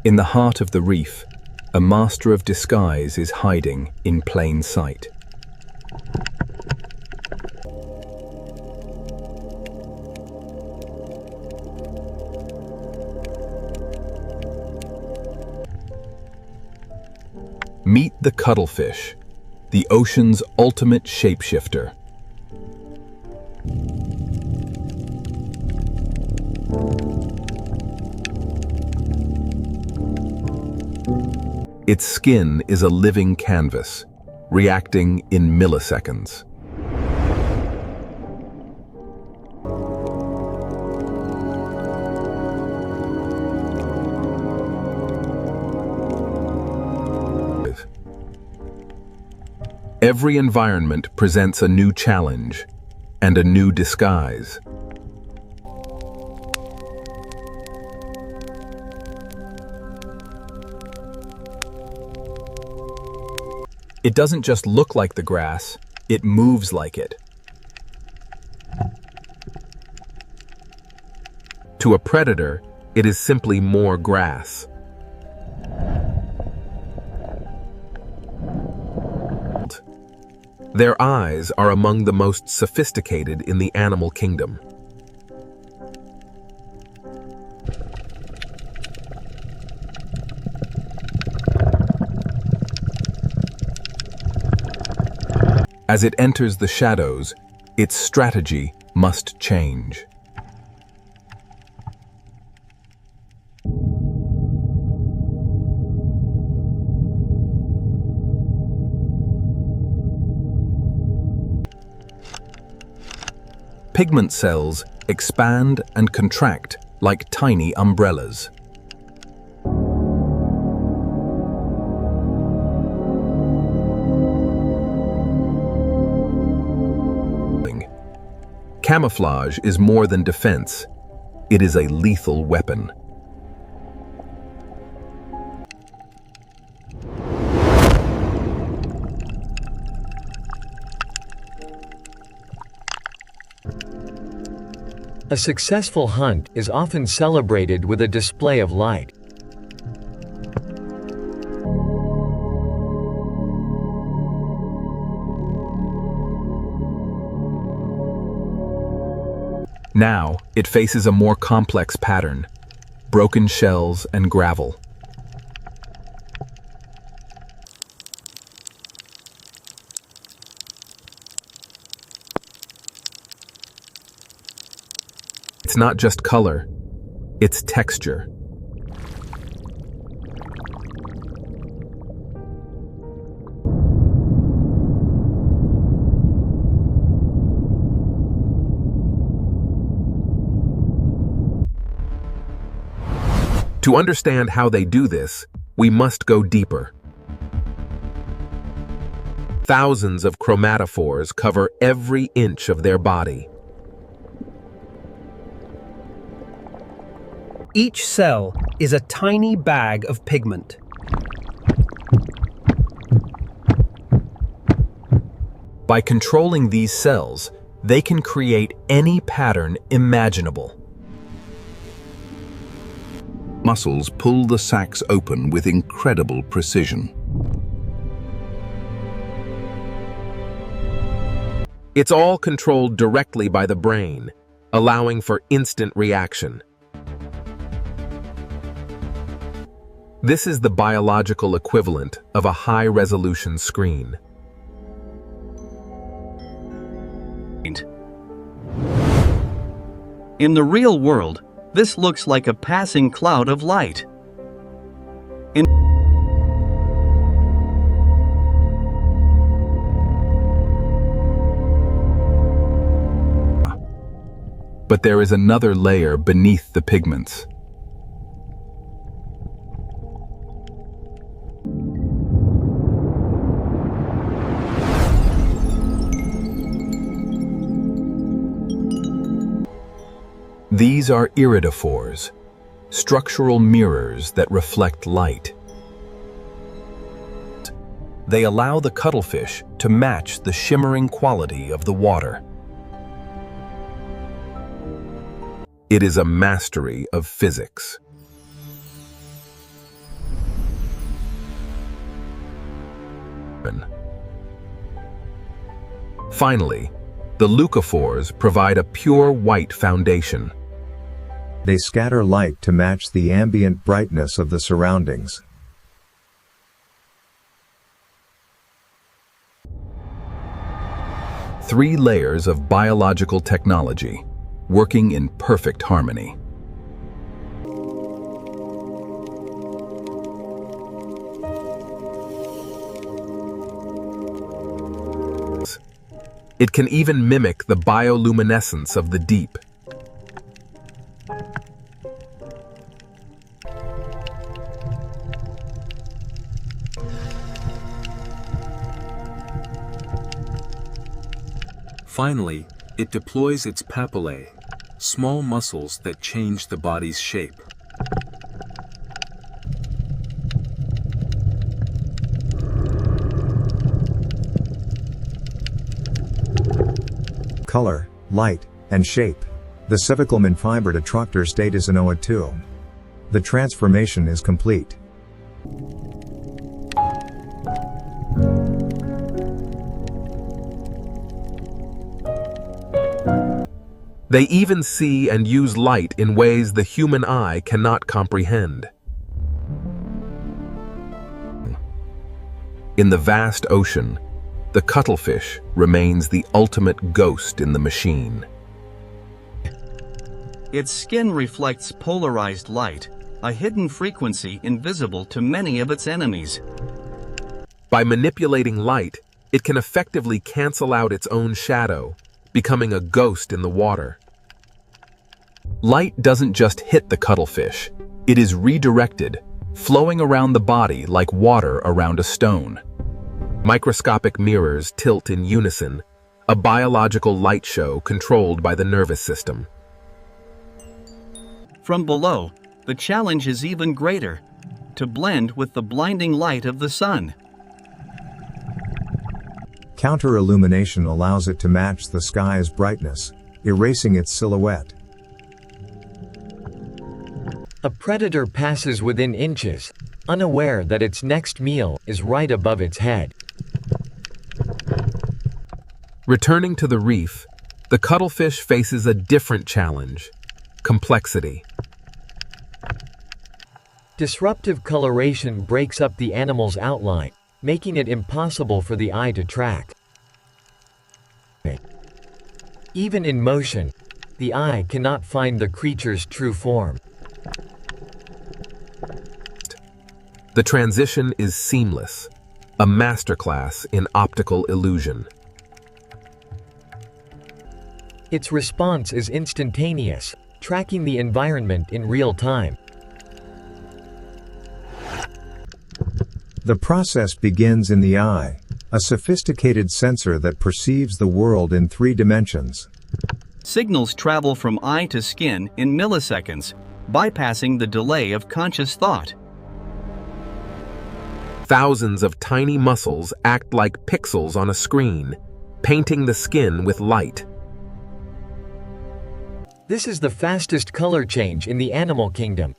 In the heart of the reef, a master of disguise is hiding in plain sight. Meet the cuttlefish, the ocean's ultimate shapeshifter. Its skin is a living canvas, reacting in milliseconds. Every environment presents a new challenge and a new disguise. It doesn't just look like the grass, it moves like it. To a predator, it is simply more grass. Their eyes are among the most sophisticated in the animal kingdom. As it enters the shadows, its strategy must change. Pigment cells expand and contract like tiny umbrellas. Camouflage is more than defense. It is a lethal weapon. A successful hunt is often celebrated with a display of light. Now, it faces a more complex pattern: broken shells and gravel. It's not just color, it's texture. To understand how they do this, we must go deeper. Thousands of chromatophores cover every inch of their body. Each cell is a tiny bag of pigment. By controlling these cells, they can create any pattern imaginable. Muscles pull the sacs open with incredible precision. It's all controlled directly by the brain, allowing for instant reaction. This is the biological equivalent of a high-resolution screen. In the real world, this looks like a passing cloud of light. But there is another layer beneath the pigments. These are iridophores, structural mirrors that reflect light. They allow the cuttlefish to match the shimmering quality of the water. It is a mastery of physics. Finally, the leucophores provide a pure white foundation. They scatter light to match the ambient brightness of the surroundings. Three layers of biological technology, working in perfect harmony. It can even mimic the bioluminescence of the deep. Finally, it deploys its papillae, small muscles that change the body's shape. Color, light, and shape. The cephalopod fibered attractor state is in OA2. The transformation is complete. They even see and use light in ways the human eye cannot comprehend. In the vast ocean, the cuttlefish remains the ultimate ghost in the machine. Its skin reflects polarized light, a hidden frequency invisible to many of its enemies. By manipulating light, it can effectively cancel out its own shadow, becoming a ghost in the water. Light doesn't just hit the cuttlefish, it is redirected, flowing around the body like water around a stone. Microscopic mirrors tilt in unison, a biological light show controlled by the nervous system. From below, the challenge is even greater: to blend with the blinding light of the sun. Counter-illumination allows it to match the sky's brightness, erasing its silhouette. A predator passes within inches, unaware that its next meal is right above its head. Returning to the reef, the cuttlefish faces a different challenge: complexity. Disruptive coloration breaks up the animal's outline, making it impossible for the eye to track. Even in motion, the eye cannot find the creature's true form. The transition is seamless, a masterclass in optical illusion. Its response is instantaneous, tracking the environment in real time. The process begins in the eye, a sophisticated sensor that perceives the world in 3 dimensions. Signals travel from eye to skin in milliseconds, bypassing the delay of conscious thought. Thousands of tiny muscles act like pixels on a screen, painting the skin with light. This is the fastest color change in the animal kingdom.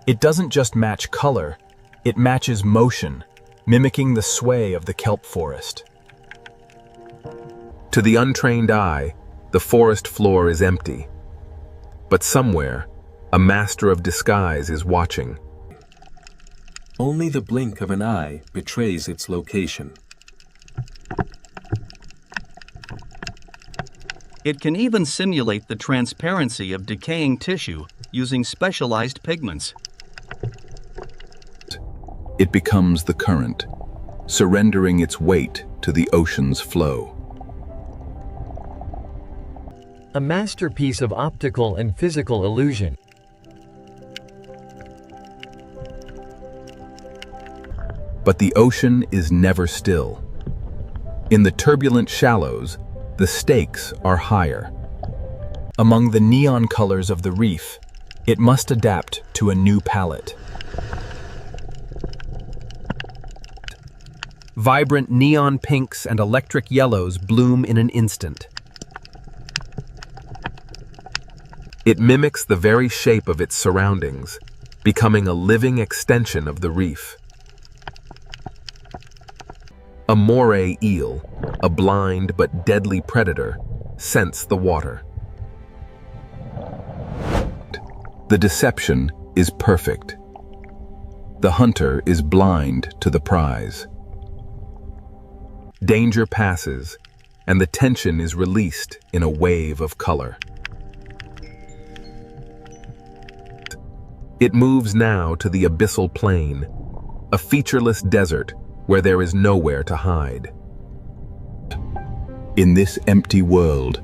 It doesn't just match color, it matches motion, mimicking the sway of the kelp forest. To the untrained eye, the forest floor is empty. But somewhere, a master of disguise is watching. Only the blink of an eye betrays its location. It can even simulate the transparency of decaying tissue using specialized pigments. It becomes the current, surrendering its weight to the ocean's flow. A masterpiece of optical and physical illusion. But the ocean is never still. In the turbulent shallows, the stakes are higher. Among the neon colors of the reef, it must adapt to a new palette. Vibrant neon pinks and electric yellows bloom in an instant. It mimics the very shape of its surroundings, becoming a living extension of the reef. A moray eel, a blind but deadly predator, scents the water. The deception is perfect. The hunter is blind to the prize. Danger passes, and the tension is released in a wave of color. It moves now to the abyssal plain, a featureless desert where there is nowhere to hide. In this empty world,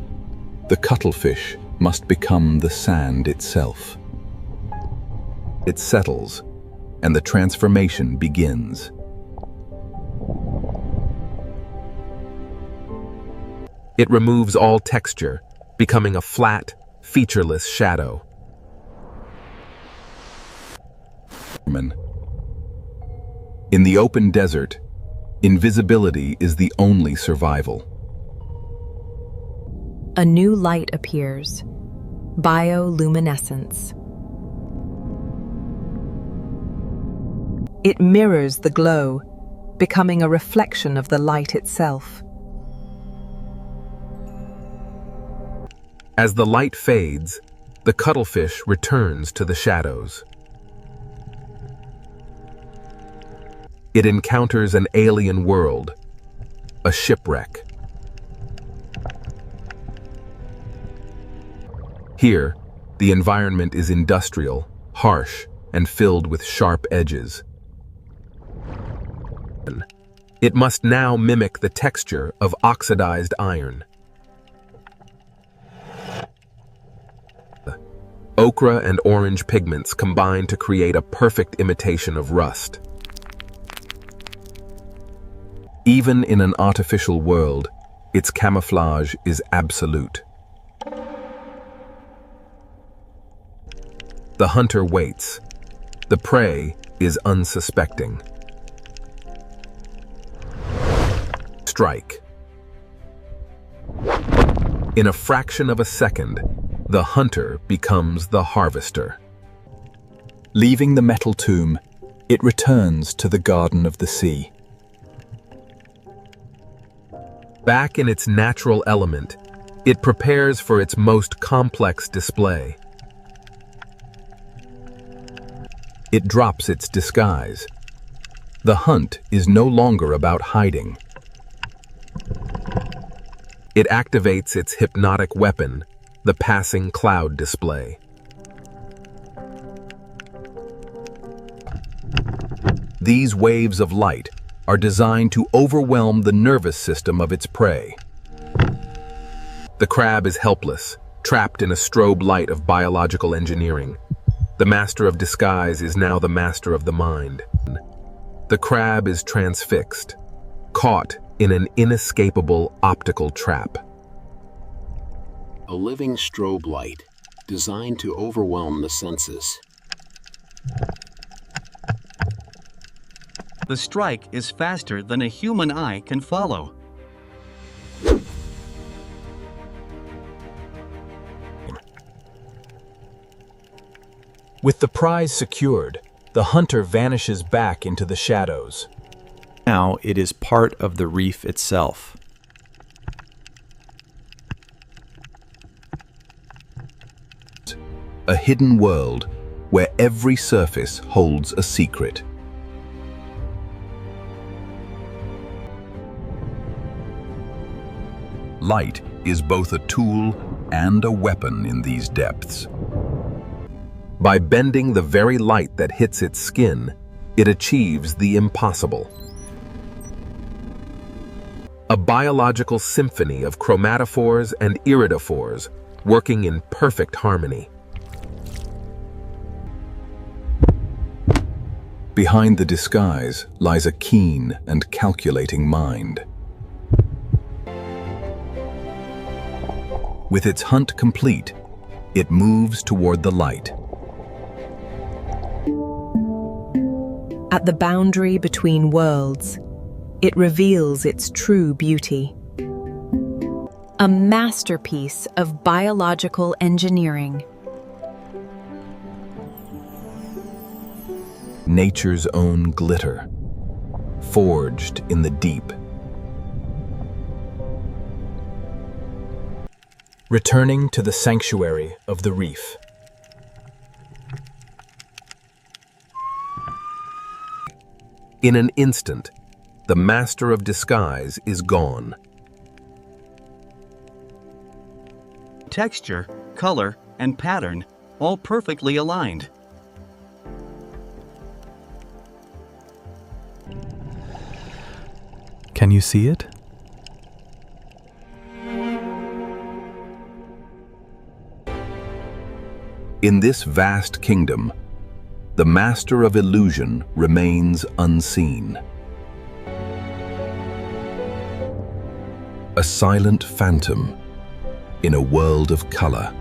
the cuttlefish must become the sand itself. It settles, and the transformation begins. It removes all texture, becoming a flat, featureless shadow. In the open desert, invisibility is the only survival. A new light appears, bioluminescence. It mirrors the glow, becoming a reflection of the light itself. As the light fades, the cuttlefish returns to the shadows. It encounters an alien world, a shipwreck. Here, the environment is industrial, harsh, and filled with sharp edges. It must now mimic the texture of oxidized iron. Ochre and orange pigments combine to create a perfect imitation of rust. Even in an artificial world, its camouflage is absolute. The hunter waits. The prey is unsuspecting. Strike. In a fraction of a second, the hunter becomes the harvester. Leaving the metal tomb, it returns to the Garden of the Sea. Back in its natural element, it prepares for its most complex display. It drops its disguise. The hunt is no longer about hiding. It activates its hypnotic weapon, the passing cloud display. These waves of light are designed to overwhelm the nervous system of its prey. The crab is helpless, trapped in a strobe light of biological engineering. The master of disguise is now the master of the mind. The crab is transfixed, caught in an inescapable optical trap. A living strobe light, designed to overwhelm the senses. The strike is faster than a human eye can follow. With the prize secured, the hunter vanishes back into the shadows. Now it is part of the reef itself. A hidden world where every surface holds a secret. Light is both a tool and a weapon in these depths. By bending the very light that hits its skin, it achieves the impossible. A biological symphony of chromatophores and iridophores working in perfect harmony. Behind the disguise lies a keen and calculating mind. With its hunt complete, it moves toward the light. At the boundary between worlds, it reveals its true beauty. A masterpiece of biological engineering. nature's own glitter, forged in the deep. Returning to the sanctuary of the reef. In an instant, the master of disguise is gone. Texture, color, and pattern all perfectly aligned. Can you see it? In this vast kingdom, the master of illusion remains unseen. A silent phantom in a world of color.